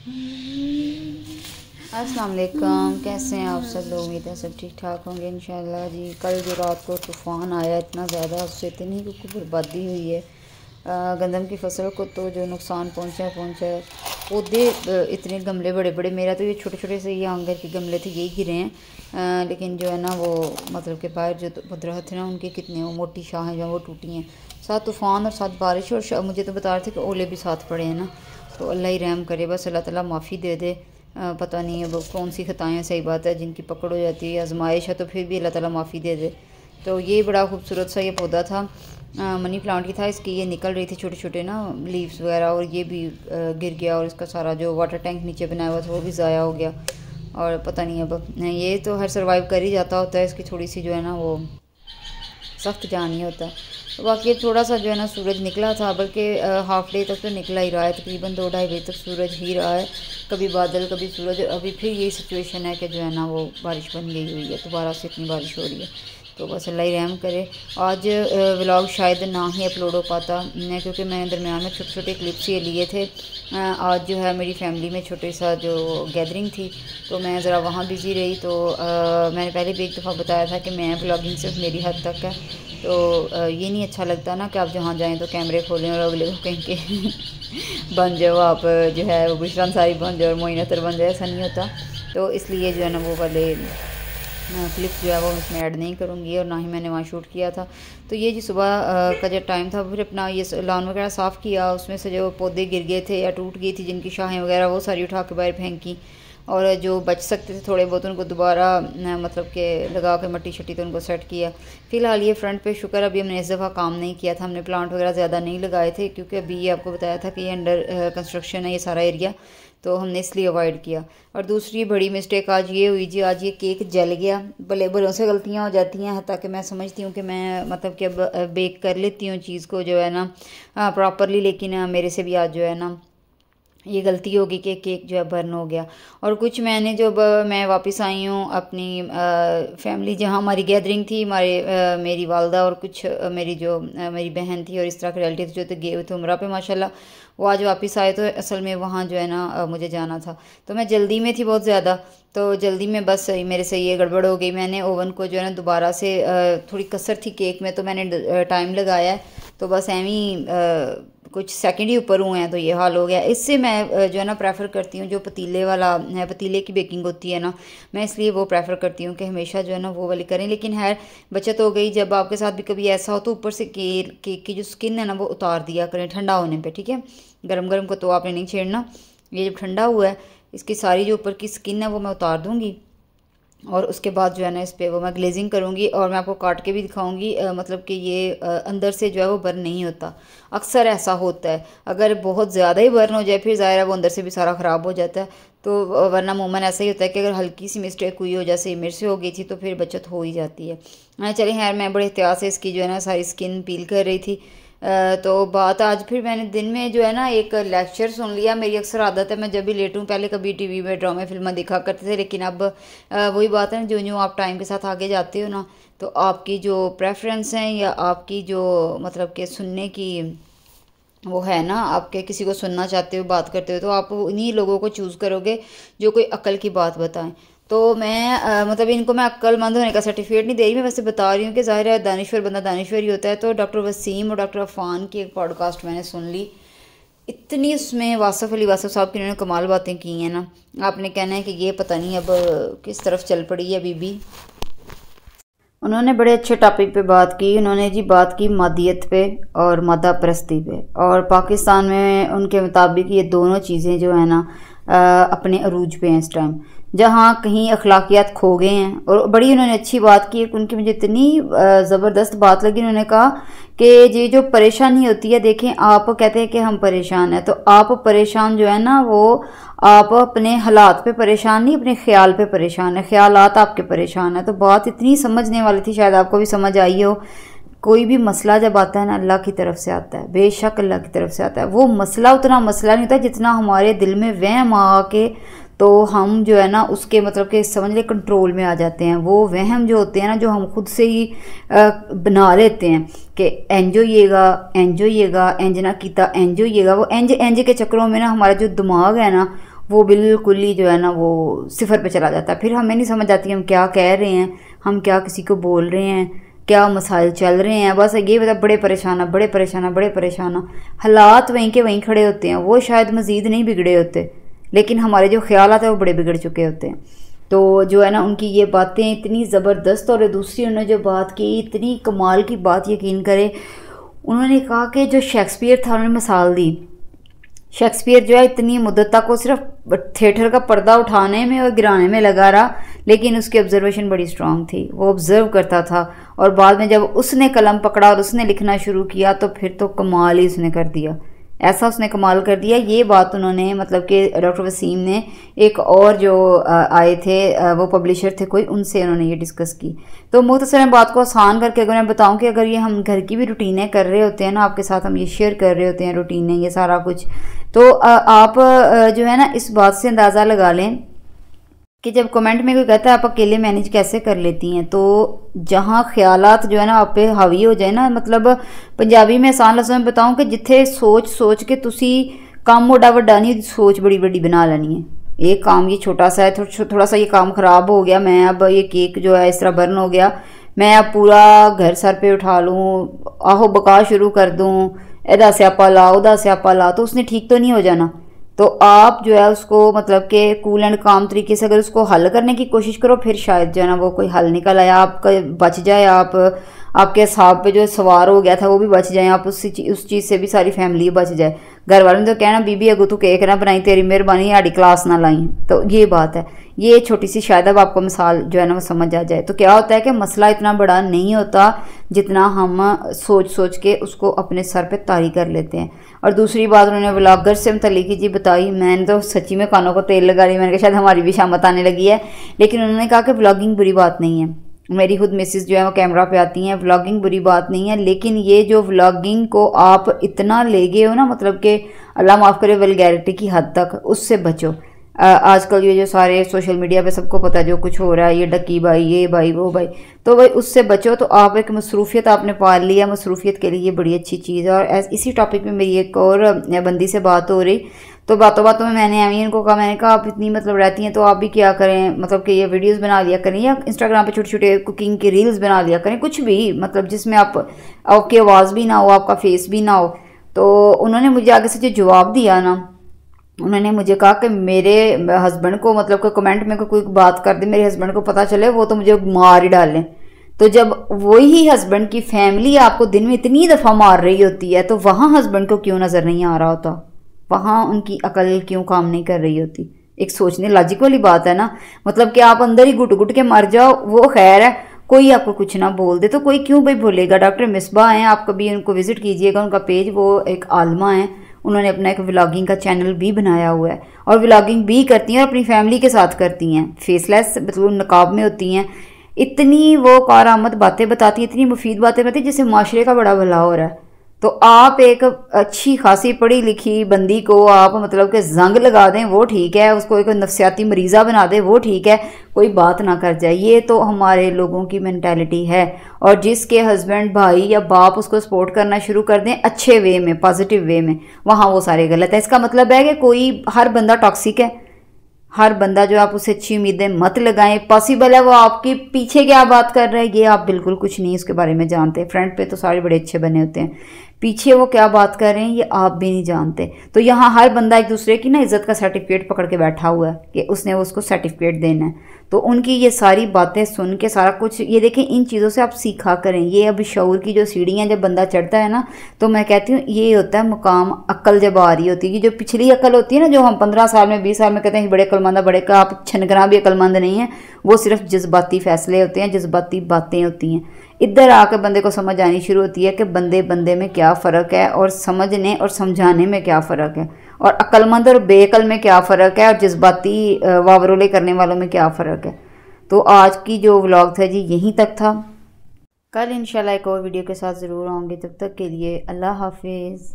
अस्सलाम वालेकुम, कैसे हैं आप सब लोग। उम्मीद है सब ठीक ठाक होंगे इंशाल्लाह जी। कल जो रात को तूफ़ान आया इतना ज़्यादा, उससे इतनी बर्बादी हुई है गंदम की फसल को, तो जो नुकसान पहुंचा है। पौधे इतने गमले बड़े बड़े, मेरा तो ये छोटे छोटे से ये आंगर के गमले थे यही गिरे हैं, लेकिन जो है ना वो मतलब के बाहर जो दरख्त थे ना उनके कितने वो मोटी शाखें जो वो टूटी हैं। साथ तूफ़ान और साथ बारिश, और मुझे तो बता रहे थे कि ओले भी साथ पड़े हैं ना। तो अल्लाह ही रहम करे, बस अल्लाह ताला माफ़ी दे दे। पता नहीं है वो कौन सी खताएँ, सही बात है, जिनकी पकड़ हो जाती है, आजमाइश है, तो फिर भी अल्लाह ताला माफ़ी दे दे। तो ये बड़ा खूबसूरत सा ये पौधा था, मनी प्लांट की था। इसकी ये निकल रही थी छोटे छोटे ना लीव्स वगैरह, और ये भी गिर गया, और इसका सारा जो वाटर टैंक नीचे बनाया हुआ था वो भी ज़ाया हो गया। और पता नहीं अब ये तो हर सर्वाइव कर ही जाता होता है, इसकी थोड़ी सी जो है ना वो सख्त जान ही होता है। तो बाकी थोड़ा सा जो है ना सूरज निकला था, बल्कि हाफ डे तक तो निकला ही रहा है, तकरीबन 2-2:30 बजे तक सूरज ही रहा है। कभी बादल कभी सूरज, अभी फिर यही सिचुएशन है कि जो है ना वो बारिश बन गई हुई है, दोबारा से इतनी बारिश हो रही है। तो बस अल्लाह ही रहम करे। आज व्लॉग शायद ना ही अपलोड हो पाता, क्योंकि मैंने दरमियान में छोटे छोटे क्लिप्स ये लिए थे। आज जो है मेरी फैमिली में छोटे सा जो गैदरिंग थी, तो मैं ज़रा वहाँ बिज़ी रही। तो मैंने पहले भी एक दफ़ा बताया था कि मैं व्लॉगिंग सिर्फ मेरी हद तक है। तो ये नहीं अच्छा लगता ना कि आप जहाँ जाएँ तो कैमरे खोलें और अगले को कहीं के बन जाओ, आप जो है वो बुशरा अंसारी बन जाओ और मोइन अख्तर बन जाए, ऐसा नहीं होता। तो इसलिए जो है ना वो वाले क्लिप्स जो है वो उसमें ऐड नहीं करूँगी, और ना ही मैंने वहाँ शूट किया था। तो ये जी सुबह का जो टाइम था, फिर अपना ये लॉन वगैरह साफ़ किया, उसमें से जो पौधे गिर गए थे या टूट गई थी जिनकी शाखें वगैरह, वो सारी उठा के बाहर फेंकी, और जो बच सकते थे थोड़े बहुत उनको दोबारा मतलब के लगा के मट्टी शट्टी तो उनको सेट किया। फ़िलहाल ये फ्रंट पे शुक्र अभी हमने इस दफ़ा काम नहीं किया था, हमने प्लांट वगैरह ज़्यादा नहीं लगाए थे, क्योंकि अभी ये आपको बताया था कि ये अंडर कंस्ट्रक्शन है ये सारा एरिया, तो हमने इसलिए अवॉइड किया। और दूसरी बड़ी मिस्टेक आज ये हुई जी, आज ये केक जल गया। भले भलों से गलतियाँ हो जाती हैं, ताकि मैं समझती हूँ कि मैं मतलब कि अब बेक कर लेती हूँ चीज़ को जो है ना प्रॉपरली, लेकिन मेरे से भी आज जो है ना ये गलती होगी कि केक जो है बर्न हो गया। और कुछ मैंने जब मैं वापस आई हूँ अपनी फैमिली, जहाँ हमारी गैदरिंग थी, मेरी वालदा और कुछ मेरी बहन थी और इस तरह के रिलेटिव जो थे गए हुए थे उम्रा पे माशाल्लाह, वो आज वापस आए। तो असल में वहाँ जो है ना मुझे जाना था, तो मैं जल्दी में थी बहुत ज़्यादा। तो जल्दी में बस मेरे से ये गड़बड़ हो गई, मैंने ओवन को जो है ना दोबारा से थोड़ी कसर थी केक में, तो मैंने टाइम लगाया है, तो बस एवं कुछ सेकंड ही ऊपर हुए हैं, तो ये हाल हो गया। इससे मैं जो है ना प्रेफर करती हूँ जो पतीले वाला है, पतीले की बेकिंग होती है ना, मैं इसलिए वो प्रेफर करती हूँ कि हमेशा जो है ना वो वाली करें। लेकिन है बचत हो गई, जब आपके साथ भी कभी ऐसा हो तो ऊपर से केक की जो स्किन है ना वो उतार दिया करें ठंडा होने पर, ठीक है। गरम गरम को तो आपने नहीं छेड़ना। ये जब ठंडा हुआ है, इसकी सारी जो ऊपर की स्किन है वो मैं उतार दूँगी, और उसके बाद जो है ना इस पर वो मैं ग्लेजिंग करूँगी, और मैं आपको काट के भी दिखाऊंगी। मतलब कि ये अंदर से जो है वो बर्न नहीं होता। अक्सर ऐसा होता है, अगर बहुत ज़्यादा ही बर्न हो जाए फिर ज़ाहिर है वो अंदर से भी सारा ख़राब हो जाता है। तो वरना अमूमन ऐसा ही होता है कि अगर हल्की सी मिस्टेक हुई हो, जैसे मेरे से हो गई थी, तो फिर बचत हो ही जाती है। चलिए खैर, मैं बड़े एहतियात से इसकी जो है ना सारी स्किन पील कर रही थी। तो बात आज फिर मैंने दिन में जो है ना एक लेक्चर सुन लिया। मेरी अक्सर आदत है, मैं जब भी लेटूं, पहले कभी टीवी में ड्रामे फिल्में देखा करते थे, लेकिन अब वही बात है ना, जो जो आप टाइम के साथ आगे जाते हो ना, तो आपकी जो प्रेफरेंस हैं या आपकी जो मतलब कि सुनने की वो है ना, आपके किसी को सुनना चाहते हो, बात करते हो, तो आप उन्हीं लोगों को चूज़ करोगे जो कोई अक्ल की बात बताएं। तो मैं मतलब इनको मैं अक्लमंद होने का सर्टिफिकेट नहीं दे रही, मैं वैसे बता रही हूँ कि ज़ाहिर है दानिश्वर बंदा दानिश्वर ही होता है। तो डॉक्टर वसीम और डॉक्टर अफ़ान की एक पॉडकास्ट मैंने सुन ली, इतनी उसमें वासफ़ अली वासफ़ साहब की उन्होंने कमाल बातें की हैं ना, आपने कहना है कि ये पता नहीं अब किस तरफ चल पड़ी है बीबी। उन्होंने बड़े अच्छे टॉपिक पे बात की। उन्होंने जी बात की मादियत पे और मादा परस्ती पे, और पाकिस्तान में उनके मुताबिक ये दोनों चीज़ें जो है ना अपने अरूज पे हैं इस टाइम, जहाँ कहीं अखलाकियात खो गए हैं। और बड़ी उन्होंने अच्छी बात की, उनकी मुझे इतनी ज़बरदस्त बात लगी। उन्होंने कहा कि ये जो परेशानी होती है, देखें आप कहते हैं कि हम परेशान हैं, तो आप परेशान जो है ना वो आप अपने हालात पे परेशान नहीं, अपने ख्याल पे परेशान है, ख्यालात आपके परेशान है। तो बात इतनी समझने वाली थी, शायद आपको भी समझ आई हो। कोई भी मसला जब आता है ना, अल्लाह की तरफ से आता है, बेशक अल्लाह की तरफ से आता है। वो मसला उतना मसला नहीं होता जितना हमारे दिल में वहम आके, तो हम जो है ना उसके मतलब कि समझ ले कंट्रोल में आ जाते हैं। वो वहम जो होते हैं ना, जो हम खुद से ही बना लेते हैं कि एंज होइएगा, एंज ना कीता एंज होइएगा। वो एंज के चक्करों में ना हमारा जो दिमाग है ना वो बिल्कुल ही जो है ना वो सिफर पे चला जाता है। फिर हमें नहीं समझ आती हम क्या कह रहे हैं, हम क्या किसी को बोल रहे हैं, क्या मसाइल चल रहे हैं। बस ये बता बड़े परेशान बड़े परेशान बड़े परेशान। हालात वहीं के वहीं खड़े होते हैं, वो शायद मज़ीद नहीं बिगड़े होते, लेकिन हमारे जो ख्यालात हैं वो बड़े बिगड़ चुके होते हैं। तो जो है ना उनकी ये बातें इतनी ज़बरदस्त, और दूसरी उन्होंने जो बात की इतनी कमाल की बात, यकीन करें उन्होंने कहा कि जो शेक्सपियर था उन्होंने मिसाल दी। शेक्सपियर जो है इतनी मुद्दत तक वो सिर्फ थिएटर का पर्दा उठाने में और गिराने में लगा रहा, लेकिन उसकी ऑब्जर्वेशन बड़ी स्ट्रांग थी, वो ऑब्जर्व करता था। और बाद में जब उसने कलम पकड़ा और उसने लिखना शुरू किया तो फिर तो कमाल ही उसने कर दिया, ऐसा उसने कमाल कर दिया। ये बात उन्होंने मतलब कि डॉक्टर वसीम ने एक और जो आए थे वो पब्लिशर थे कोई, उनसे उन्होंने ये डिस्कस की। तो मुख्तसर बात को आसान करके अगर मैं बताऊं कि अगर ये हम घर की भी रूटीनें कर रहे होते हैं ना, आपके साथ हम ये शेयर कर रहे होते हैं रूटीनें ये सारा कुछ, तो आप जो है ना इस बात से अंदाज़ा लगा लें कि जब कमेंट में कोई कहता है आप अकेले मैनेज कैसे कर लेती हैं, तो जहाँ ख्यालात जो है ना आप पे हावी हो जाए ना, मतलब पंजाबी में आसान लफ्ज़ों में बताऊं कि जिथे सोच सोच के तुसी काम मोटा वड्डा नहीं, सोच बड़ी बड़ी बना लेनी है। एक काम ये छोटा सा है, थोड़ा सा ये काम ख़राब हो गया, मैं अब ये केक जो है इस तरह बर्न हो गया, मैं अब पूरा घर सर पे उठा लूँ, आहो बका शुरू कर दूँ, एदा स्यापा ला उदा स्यापा ला, तो उसने ठीक तो नहीं हो जाना। तो आप जो है उसको मतलब कि कूल एंड काम तरीके से अगर उसको हल करने की कोशिश करो, फिर शायद जो है ना वो कोई हल निकल आया, आपका बच जाए, आपके हिसाब पे जो सवार हो गया था वो भी बच जाए, आप उस चीज़ से भी सारी फैमिली बच जाए। घर वालों ने तो कहना बीबी अगू तू केक ना बनाई, तेरी मेहरबानी आड़ी क्लास ना लाई। तो ये बात है, ये छोटी सी शायद अब आपको मिसाल जो है ना वो समझ आ जाए। तो क्या होता है कि मसला इतना बड़ा नहीं होता जितना हम सोच सोच के उसको अपने सर पे तारी कर लेते हैं। और दूसरी बात उन्होंने व्लॉगर से मुतल्लिक़ जी बताई, मैंने तो सच्ची में कानों को तेल लगा रही, मैंने कहा शायद हमारी भी शामत आने लगी है। लेकिन उन्होंने कहा कि व्लॉगिंग बुरी बात नहीं है, मेरी खुद मिसेस जो है वो कैमरा पे आती हैं, व्लॉगिंग बुरी बात नहीं है, लेकिन ये जो व्लॉगिंग को आप इतना ले गए हो ना, मतलब कि अल्लाह माफ़ करे वल्गैरिटी की हद तक, उससे बचो। आजकल ये जो सारे सोशल मीडिया पे सबको पता है जो कुछ हो रहा है, ये डकी भाई, ये भाई, वो भाई, तो भाई उससे बचो। तो आप एक मसरूफियत आपने पाल लिया, मसरूफियत के लिए ये बड़ी अच्छी चीज़ है। और इसी टॉपिक में मेरी एक और बंदी से बात हो रही, तो बातों बातों में मैंने अमीन को कहा, मैंने कहा आप इतनी मतलब रहती हैं तो आप भी क्या करें, मतलब कि ये वीडियोस बना लिया करें या इंस्टाग्राम पे छोटे छोटे कुकिंग की रील्स बना लिया करें, कुछ भी मतलब जिसमें आपकी आवाज़ भी ना हो, आपका फेस भी ना हो। तो उन्होंने मुझे आगे से जो जवाब दिया ना, उन्होंने मुझे कहा कि मेरे हस्बैंड को मतलब कोई कमेंट में कोई बात कर दे, मेरे हस्बैंड को पता चले वो तो मुझे मार ही डालें। तो जब वही हस्बैंड की फैमिली आपको दिन में इतनी दफ़ा मार रही होती है, तो वहाँ हस्बैंड को क्यों नज़र नहीं आ रहा होता, वहाँ उनकी अकल क्यों काम नहीं कर रही होती। एक सोचने लॉजिक वाली बात है ना, मतलब कि आप अंदर ही घुट घुट के मर जाओ, वो खैर है, कोई आपको कुछ ना बोल दे तो कोई क्यों भाई बोलेगा। डॉक्टर मिसबा हैं, आप कभी उनको विजिट कीजिएगा, उनका पेज, वो एक आलमा है, उन्होंने अपना एक व्लॉगिंग का चैनल भी बनाया हुआ है और व्लॉगिंग भी करती हैं और अपनी फैमिली के साथ करती हैं, फेसलेस मतलब नकाब में होती हैं। इतनी वो कारआमद बातें बताती हैं, इतनी मुफीद बातें बताती हैं जिससे माशरे का बड़ा भला हो रहा है। तो आप एक अच्छी खासी पढ़ी लिखी बंदी को आप मतलब कि जंग लगा दें वो ठीक है, उसको एक नफ्सियाती मरीज़ा बना दें वो ठीक है, कोई बात ना कर जाए। ये तो हमारे लोगों की मेंटालिटी है। और जिसके हस्बैंड भाई या बाप उसको सपोर्ट करना शुरू कर दें अच्छे वे में, पॉजिटिव वे में, वहाँ वो सारे गलत है। इसका मतलब है कि कोई हर बंदा टॉक्सिक है, हर बंदा जो आप उसे अच्छी उम्मीदें मत लगाएं। पॉसिबल है वो आपके पीछे क्या बात कर रहा है ये आप बिल्कुल कुछ नहीं उसके बारे में जानते। फ्रंट पे तो सारे बड़े अच्छे बने होते हैं, पीछे वो क्या बात कर रहे हैं ये आप भी नहीं जानते। तो यहाँ हर बंदा एक दूसरे की ना इज्जत का सर्टिफिकेट पकड़ के बैठा हुआ है कि उसने उसको सर्टिफिकेट देना है। तो उनकी ये सारी बातें सुन के सारा कुछ ये देखें, इन चीज़ों से आप सीखा करें। ये अब शऊर की जो सीढ़ियाँ जब बंदा चढ़ता है ना, तो मैं कहती हूँ ये होता है मुकाम अक्ल जब आ रही होती है। कि जो पिछली अक्ल होती है ना, जो हम 15 साल में 20 साल में कहते हैं बड़े अक्लमंद बड़े का, आप छनगना भी अक्लमंद नहीं है, वो सिर्फ जज्बाती फैसले होते हैं, जज्बाती बातें होती हैं। इधर आकर बंदे को समझ आनी शुरू होती है कि बंदे बंदे में क्या फ़र्क है और समझने और समझाने में क्या फ़र्क है, और अक्लमंद और बेअक्ल में क्या फ़र्क है, और जज्बाती वावरोले करने वालों में क्या फ़र्क है। तो आज की जो व्लॉग था जी यहीं तक था। कल इंशाल्लाह एक और वीडियो के साथ ज़रूर आऊँगी। तब तक के लिए अल्लाह हाफिज़।